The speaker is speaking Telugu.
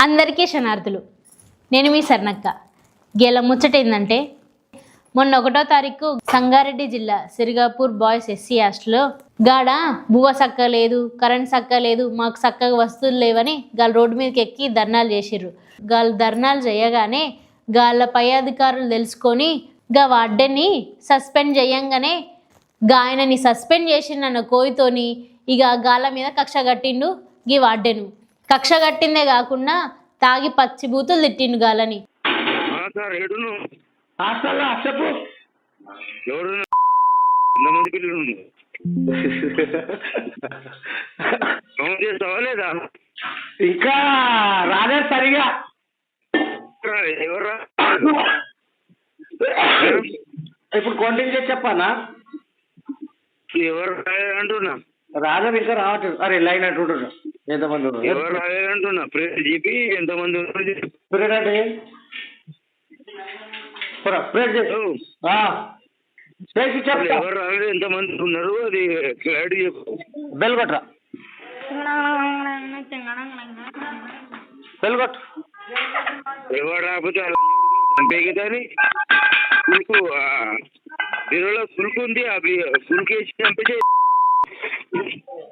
అందరికీ శనార్థులు. నేను మీ సర్నక్క. గేల ముచ్చట ఏంటంటే, మొన్న 1వ తారీఖు సంగారెడ్డి జిల్లా సిరిగాపూర్ బాయ్స్ ఎస్సీ హాస్టల్లో గాడ బువ్వ సక్క లేదు, కరెంట్ సక్క లేదు, మాకు చక్కగా వస్తువులు లేవని గాళ్ళు రోడ్డు మీదకి ఎక్కి ధర్నాలు చేసిర్రు. గాళ్ళు ధర్నాలు చేయగానే గాళ్ళ పై అధికారులు తెలుసుకొని గా వార్డెన్ని సస్పెండ్ చేయంగానే ఆయనని సస్పెండ్ చేసిండన్న కోయితోని ఇక గాళ్ళ మీద కక్ష కట్టిండు గీ వార్డెను. కక్ష కట్టిందే కాకుండా తాగి పచ్చి బూతులు తిట్టిండు గాలని. ఇంకా రాలేదు సరిగా. ఇప్పుడు కంటిన్యూ చేసి చెప్పానా? ఎవరు అంటున్నా రాలేదు, ఇంకా రావట్లేదు. అరే లైన్ అంటుంటున్నా. ఎంతమంది ఎవరు రాలేదంటున్నా? ప్రేర్ చెప్పి ఎంతమంది ప్రేర్ అంటే ప్రేర్ చేసి ఎవరు రాలేదు, ఎంతమంది ఉన్నారు అది క్లారిటీ చెప్పు. బెల్ కొట్టరా, బెల్ కొట్టు. ఎవరు రాకపోతే చంపేగిదని పులుకు బీరులో పులుకు ఉంది, ఆ పులుకు వేసి చంపేసి